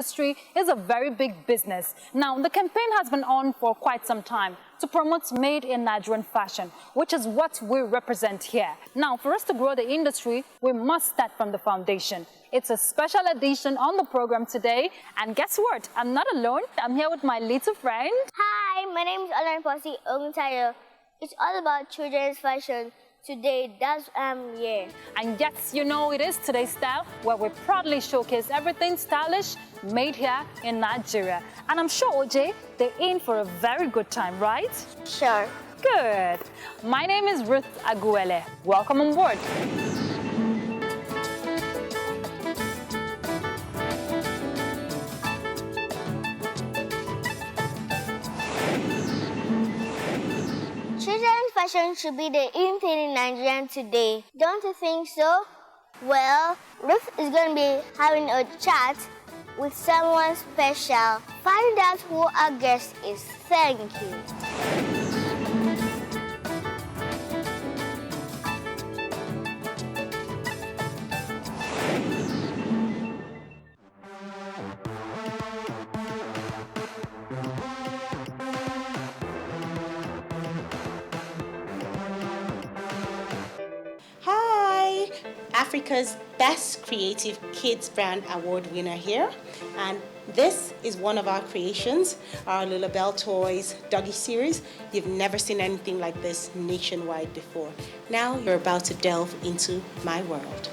industry is a very big business. Now, the campaign has been on for quite some time to promote made in Nigerian fashion, which is what we represent here. Now, for us to grow the industry, we must start from the foundation. It's a special edition on the program today, and guess what? I'm not alone. I'm here with my little friend. Hi, my name is Alan Posi Ogutayo. It's all about children's fashion. Today, that's why I'm here. And yes, you know, it is Today's Style, where we proudly showcase everything stylish made here in Nigeria. And I'm sure, OJ, they're in for a very good time, right? Sure. Good. My name is Ruth Aguele. Welcome on board. Children's fashion should be the in thing in Nigeria today. Don't you think so? Well, Ruth is going to be having a chat with someone special. Find out who our guest is. Thank you. Africa's Best Creative Kids Brand Award winner here, and this is one of our creations, our La Belle Toys Doggy series. You've never seen anything like this nationwide before. Now you're about to delve into my world.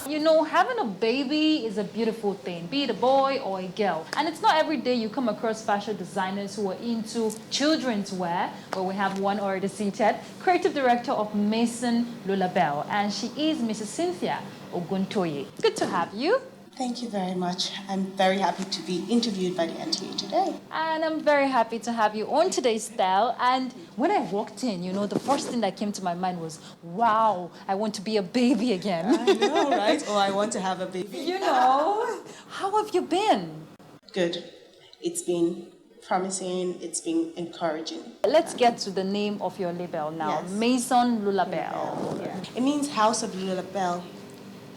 You know, having a baby is a beautiful thing, be it a boy or a girl. And it's not every day you come across fashion designers who are into children's wear, where we have one already seated, creative director of Maison La Belle, and she is Mrs. Cynthia Oguntoye. Good to have you. Thank you very much. I'm very happy to be interviewed by the NTA today. And I'm very happy to have you on Today's Style. And when I walked in, you know, the first thing that came to my mind was, wow, I want to be a baby again. I know, right? Oh, I want to have a baby. You know, how have you been? Good. It's been promising. It's been encouraging. Let's get to the name of your label now. Yes. Maison La Belle. Yeah. It means House of La Belle.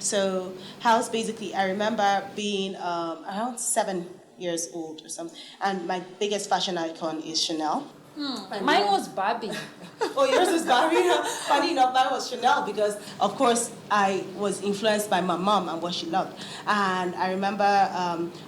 So house, basically, I remember being around 7 years old or something, and my biggest fashion icon is Chanel. Mine was Barbie. Oh, yours was Barbie? Funny enough, mine was Chanel because, of course, I was influenced by my mom and what she loved. And I remember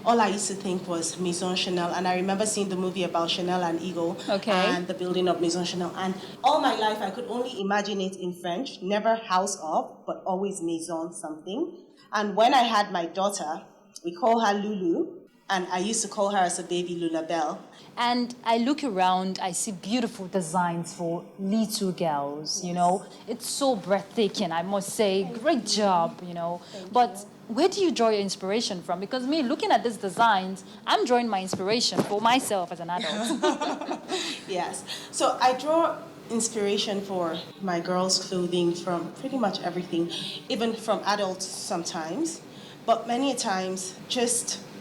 all I used to think was Maison Chanel. And I remember seeing the movie about Chanel and Eagle and the building of Maison Chanel. And all my life, I could only imagine it in French, never house of, but always Maison something. And when I had my daughter, we call her Lulu. And I used to call her as a baby La Belle. And I look around, I see beautiful designs for little girls, you know. It's so breathtaking, I must say. Great job, you know. But where do you draw your inspiration from? Because me, looking at these designs, I'm drawing my inspiration for myself as an adult. Yes. So I draw inspiration for my girls' clothing from pretty much everything, even from adults sometimes. But many times,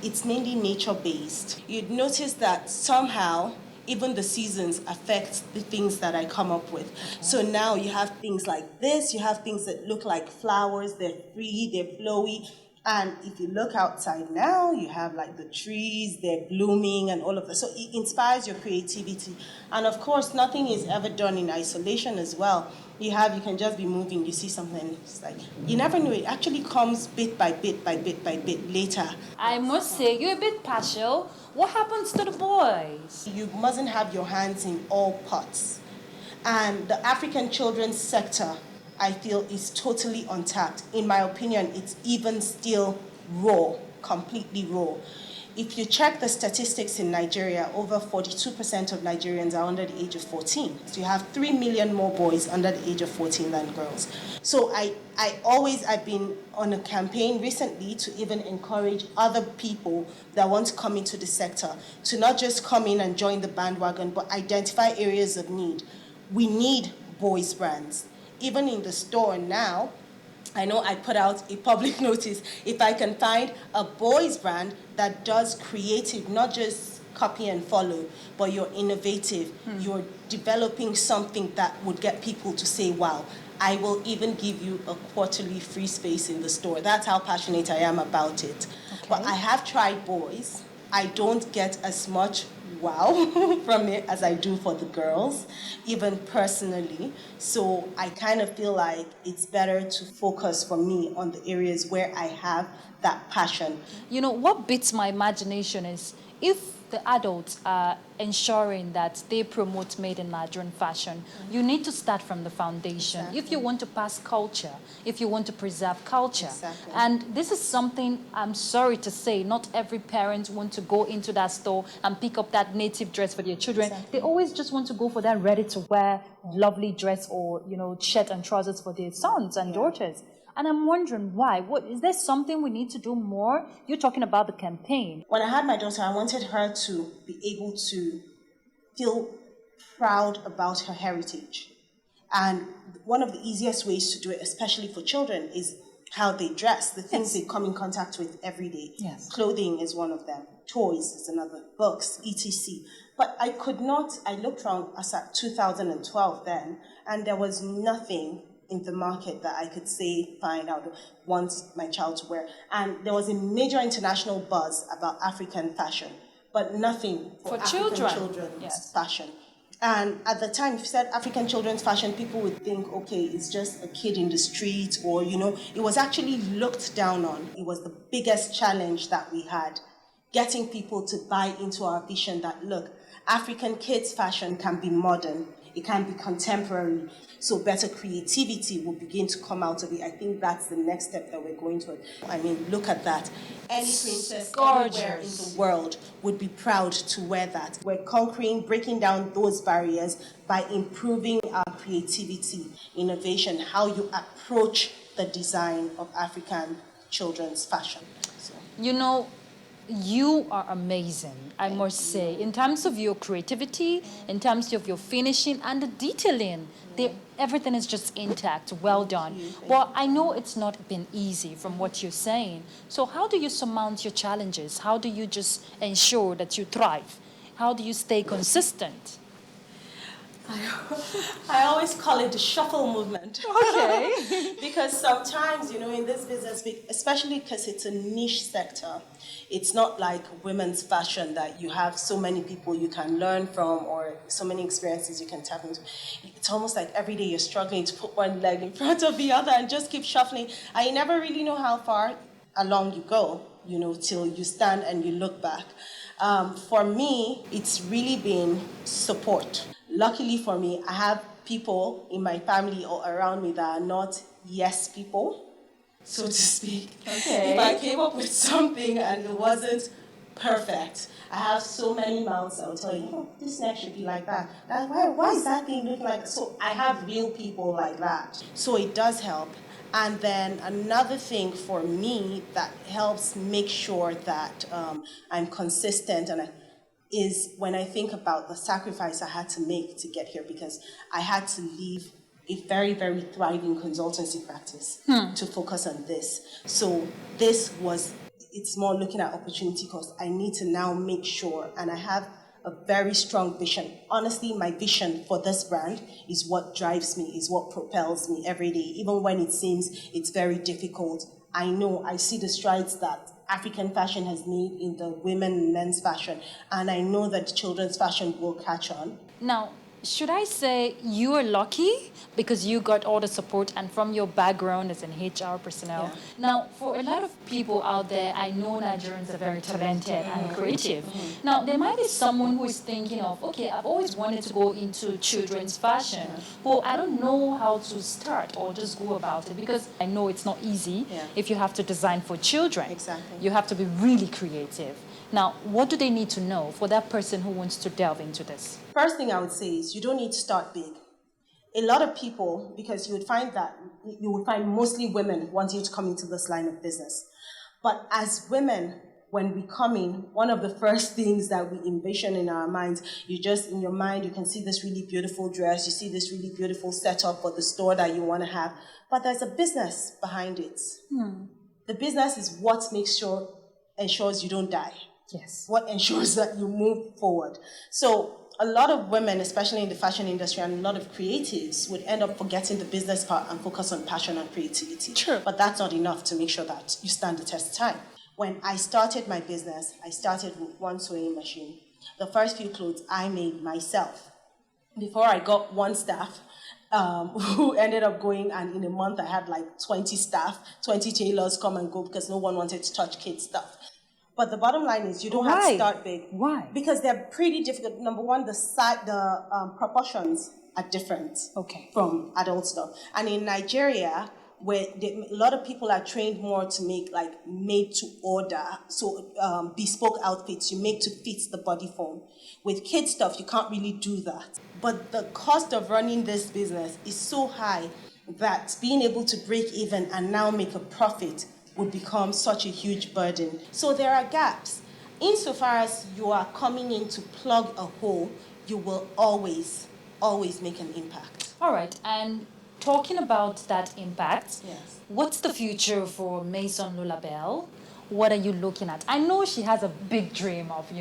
it's mainly nature-based. You'd notice that somehow, even the seasons affect the things that I come up with. So now you have things like this, you have things that look like flowers, they're free, they're flowy. And if you look outside now, you have like the trees, they're blooming and all of that. So it inspires your creativity. And of course, nothing is ever done in isolation as well. You can just be moving, you see something, it's like, you never know, it actually comes bit by bit by bit by bit later. I must say, you're a bit partial. What happens to the boys? You mustn't have your hands in all pots. And the African children's sector, I feel, is totally untapped. In my opinion, it's even still raw, completely raw. If you check the statistics in Nigeria, over 42% of Nigerians are under the age of 14. So you have 3 million more boys under the age of 14 than girls. So I've been on a campaign recently to even encourage other people that want to come into the sector to not just come in and join the bandwagon, but identify areas of need. We need boys' brands. Even in the store now, I know I put out a public notice. If I can find a boys brand that does creative, not just copy and follow, but you're innovative, you're developing something that would get people to say, wow, I will even give you a quarterly free space in the store. That's how passionate I am about it. Okay. But I have tried boys. I don't get as much wow from it as I do for the girls, even personally. So I kind of feel like it's better to focus for me on the areas where I have that passion. You know, what beats my imagination is if the adults are ensuring that they promote made in Nigerian fashion, you need to start from the foundation. Exactly. If you want to pass culture, if you want to preserve culture. Exactly. And this is something, I'm sorry to say, not every parent want to go into that store and pick up that native dress for their children. Exactly. They always just want to go for that ready-to-wear lovely dress or, you know, shirt and trousers for their sons and daughters. And I'm wondering why. What is there something we need to do more? You're talking about the campaign. When I had my daughter, I wanted her to be able to feel proud about her heritage. And one of the easiest ways to do it, especially for children, is how they dress, the things they come in contact with every day. Yes. Clothing is one of them. Toys is another. Books, etc. But I looked around as at 2012 then, and there was nothing in the market that I could say, fine, I would want my child to wear. And there was a major international buzz about African fashion, but nothing for African children's fashion. And at the time, if you said African children's fashion, people would think, okay, it's just a kid in the street, or, you know, it was actually looked down on. It was the biggest challenge that we had, getting people to buy into our vision that, look, African kids' fashion can be modern, it can be contemporary, so better creativity will begin to come out of it. I think that's the next step that we're going to. I mean, look at that. Any princess anywhere in the world would be proud to wear that. We're breaking down those barriers by improving our creativity, innovation, how you approach the design of African children's fashion. So. You know, you are amazing, I must say, in terms of your creativity, in terms of your finishing and the detailing. Everything is just intact. Well done. Well, I know it's not been easy from what you're saying. So how do you surmount your challenges? How do you just ensure that you thrive? How do you stay consistent? I always call it the shuffle movement. Okay. Because sometimes, you know, in this business, especially because it's a niche sector, it's not like women's fashion that you have so many people you can learn from or so many experiences you can tap into. It's almost like every day you're struggling to put one leg in front of the other and just keep shuffling. And you never really know how far along you go, you know, till you stand and you look back. For me, it's really been support. Luckily for me, I have people in my family or around me that are not yes people, so to speak. Okay. If I came up with something and it wasn't perfect, I have so many mouths that will tell you, oh, this neck should be like that. Why is that thing looking like that? So I have real people like that. So it does help. And then another thing for me that helps make sure that I'm consistent is when I think about the sacrifice I had to make to get here, because I had to leave a very, very thriving consultancy practice to focus on this. So it's more looking at opportunity cost. I need to now make sure, and I have a very strong vision. Honestly, my vision for this brand is what drives me, is what propels me every day. Even when it seems it's very difficult, I see the strides that African fashion has made in the women and men's fashion, and I know that children's fashion will catch on. Now, should I say you are lucky because you got all the support and from your background as an HR personnel? Yeah. Now, for a lot of people out there, I know Nigerians are very talented and creative. Now, there might be someone who is thinking of, okay, I've always wanted to go into children's fashion, but I don't know how to start or just go about it, because I know it's not easy if you have to design for children. Exactly. You have to be really creative. Now, what do they need to know for that person who wants to delve into this? First thing I would say is you don't need to start big. A lot of people, because you would find mostly women wanting to come into this line of business. But as women, when we come in, one of the first things that we envision in our minds, in your mind, you can see this really beautiful dress, you see this really beautiful setup for the store that you want to have, but there's a business behind it. The business is what ensures you don't die. Yes. What ensures that you move forward. So a lot of women, especially in the fashion industry, and a lot of creatives would end up forgetting the business part and focus on passion and creativity. True. But that's not enough to make sure that you stand the test of time. When I started my business, I started with one sewing machine. The first few clothes I made myself. Before I got one staff, who ended up going, and in a month I had like 20 staff, 20 tailors come and go because no one wanted to touch kids' stuff. But the bottom line is you don't have to start big. Why? Because they're pretty difficult. Number one, the proportions are different from adult stuff. And in Nigeria, where a lot of people are trained more to make like made to order, so bespoke outfits you make to fit the body form. With kids stuff, you can't really do that. But the cost of running this business is so high that being able to break even and now make a profit would become such a huge burden. So there are gaps. Insofar as you are coming in to plug a hole, you will always make an impact. All right, and talking about that impact, yes. What's the future for Maison La Belle? What are you looking at? I know she has a big dream of,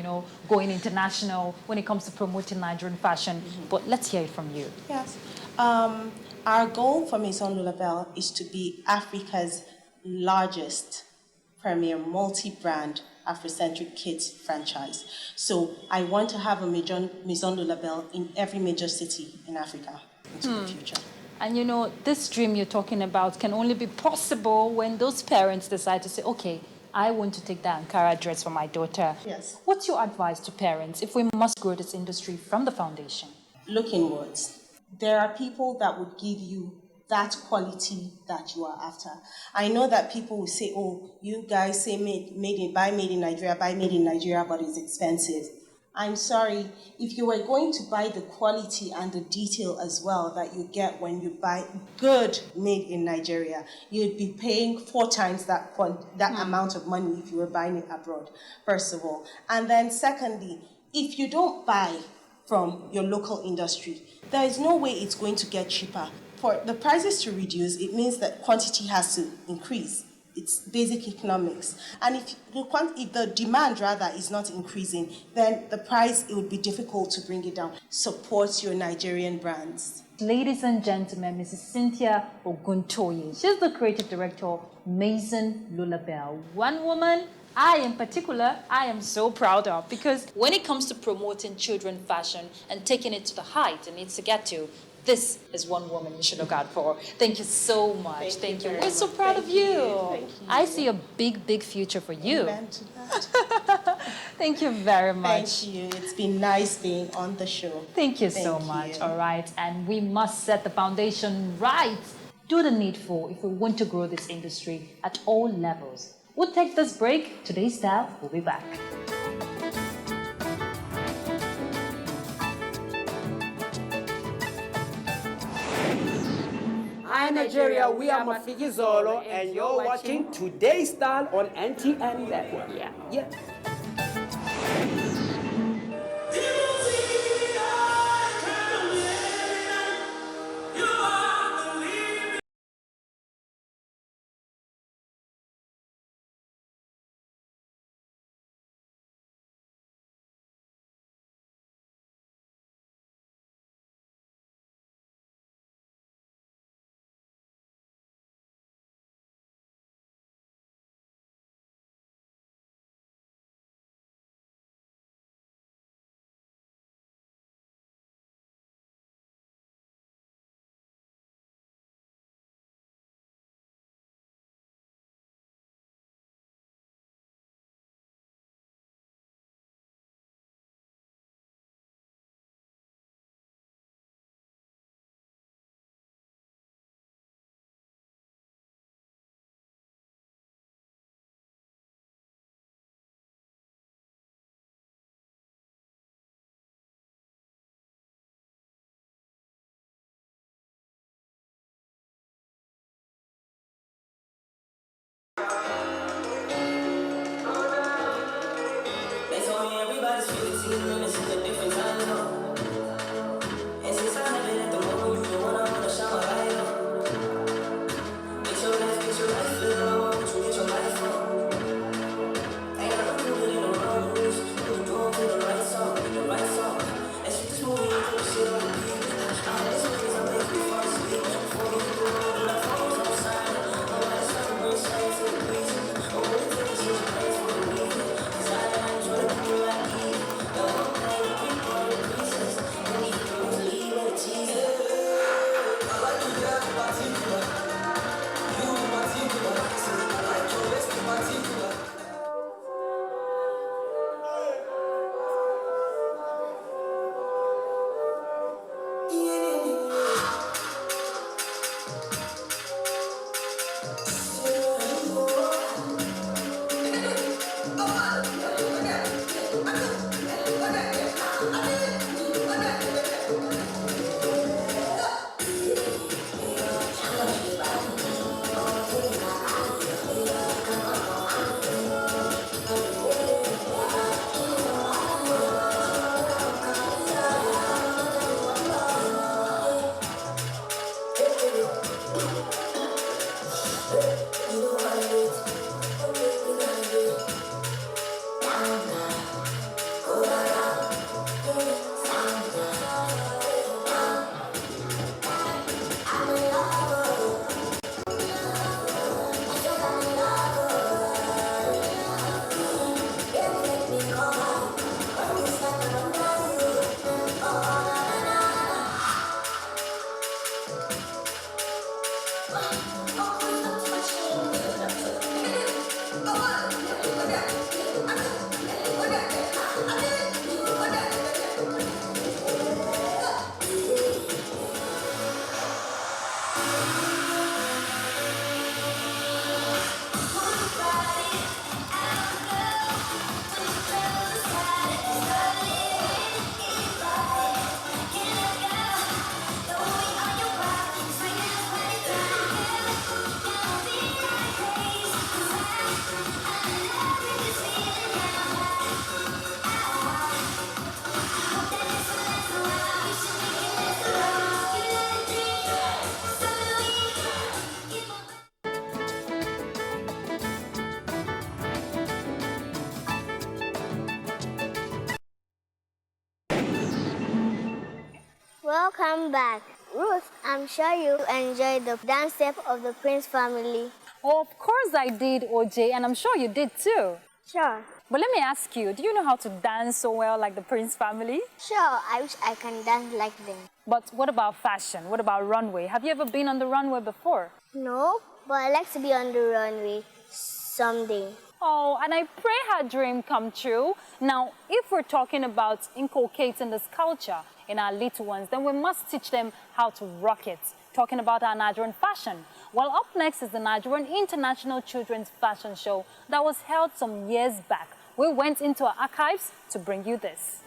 going international when it comes to promoting Nigerian fashion, but let's hear it from you. Yes. Our goal for Maison La Belle is to be Africa's largest premier multi-brand Afrocentric kids franchise. So I want to have a Maison La Belle in every major city in Africa into the future. And this dream you're talking about can only be possible when those parents decide to say, okay, I want to take that Ankara dress for my daughter. Yes. What's your advice to parents if we must grow this industry from the foundation? Look inwards. There are people that would give you that quality that you are after. I know that people will say, oh, you guys say buy made in Nigeria, but it's expensive. I'm sorry, if you were going to buy the quality and the detail as well that you get when you buy good made in Nigeria, you'd be paying 4 times that amount of money if you were buying it abroad, first of all. And then secondly, if you don't buy from your local industry, there is no way it's going to get cheaper. For the prices to reduce, it means that quantity has to increase. It's basic economics. And if the demand rather is not increasing, then the price, it would be difficult to bring it down. Support your Nigerian brands. Ladies and gentlemen, Mrs. Cynthia Oguntoye. She's the creative director of Maison La Belle. One woman I am so proud of, because when it comes to promoting children fashion and taking it to the height it needs to get to, this is one woman you should look out for. Thank you so much. Thank you. We're so proud of you. Thank you. I see a big, big future for you. Amen to that. Thank you very much. Thank you. It's been nice being on the show. Thank you so much. All right. And we must set the foundation right. Do the needful if we want to grow this industry at all levels. We'll take this break. Today's Style will be back. Hi Nigeria, we are Mafiki Zolo and you're watching Today's Style on NTN Network. Yeah. Welcome back. Ruth, I'm sure you enjoyed the dance step of the Prince family. Oh, of course I did, OJ, and I'm sure you did too. Sure. But let me ask you, do you know how to dance so well like the Prince family? Sure, I wish I can dance like them. But what about fashion? What about runway? Have you ever been on the runway before? No, but I'd like to be on the runway someday. Oh, and I pray her dream come true. Now, if we're talking about inculcating this culture in our little ones, then we must teach them how to rock it. Talking about our Nigerian fashion. Well, up next is the Nigerian International Children's Fashion Show that was held some years back. We went into our archives to bring you this.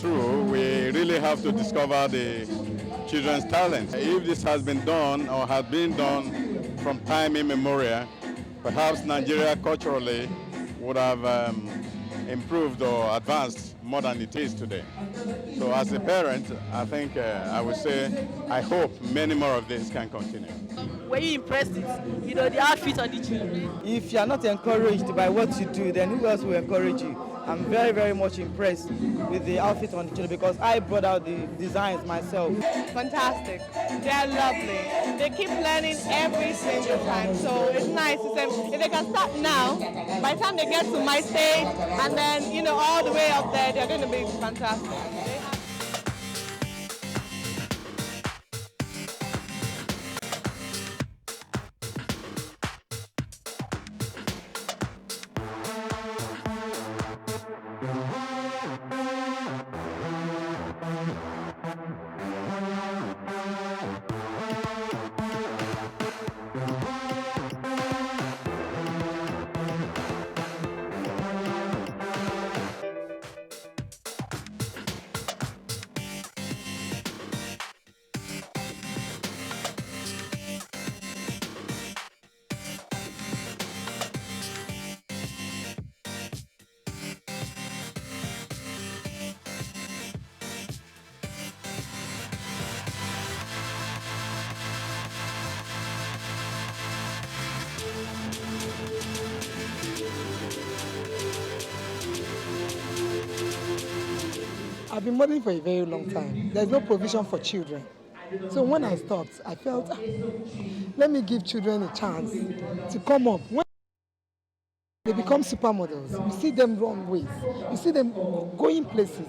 True, we really have to discover the children's talent. If this has been done or has been done from time immemorial, perhaps Nigeria culturally would have improved or advanced more than it is today. So as a parent, I think I would say I hope many more of this can continue. Were you impressed with, the outfit of the children? If you are not encouraged by what you do, then who else will encourage you? I'm very, very much impressed with the outfit on the children because I brought out the designs myself. Fantastic. They're lovely. They keep learning every single time. So it's nice to say, if they can start now, by the time they get to my stage, and then, all the way up there, they're going to be fantastic. I've been modeling for a very long time. There's no provision for children. So when I stopped, I felt, let me give children a chance to come up. When they become supermodels, you see them run ways, you see them going places.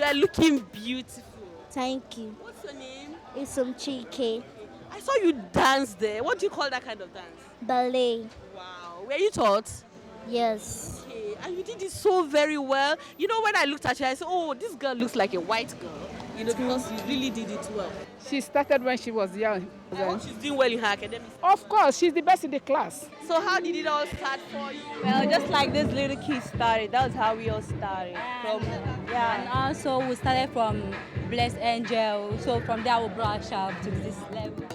You are looking beautiful. Thank you. What's your name? It's some Chike. I saw you dance there. What do you call that kind of dance? Ballet. Wow. Were you taught? Yes. Okay. And you did it so very well. You know, when I looked at you, I said, oh, this girl looks like a white girl. You know, because you really did it well. She started when she was young. I hope she's doing well in her academics. Of course, she's the best in the class. So how did it all start for you? Well, just like this little kid started, that was how we all started. And also we started from Blessed Angel, so from there we branch out to this level.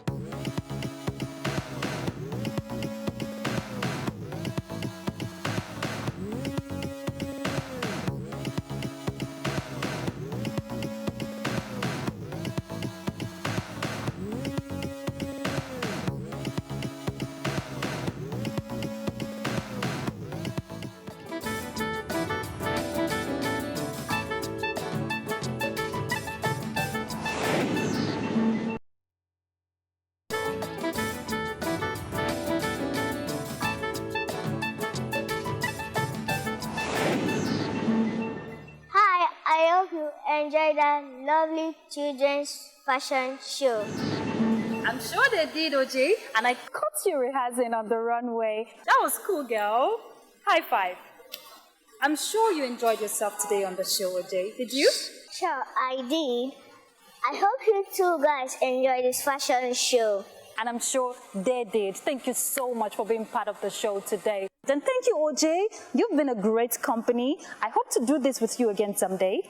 I hope you enjoyed that lovely children's fashion show. I'm sure they did, OJ. And I caught you rehearsing on the runway. That was cool, girl. High five. I'm sure you enjoyed yourself today on the show, OJ. Did you? Sure, I did. I hope you two guys enjoyed this fashion show. And I'm sure they did. Thank you so much for being part of the show today. Then thank you, OJ. You've been a great company. I hope to do this with you again someday.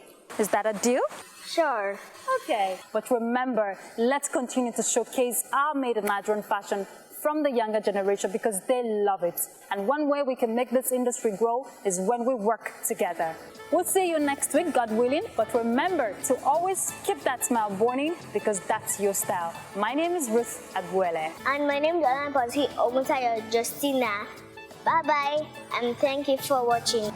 Is that a deal? Sure. Okay. But remember, let's continue to showcase our made in Nigerian fashion from the younger generation because they love it. And one way we can make this industry grow is when we work together. We'll see you next week, God willing. But remember to always keep that smile burning because that's your style. My name is Ruth Abuele. And my name is Olamposi Omutayo Justina. Bye-bye, and thank you for watching.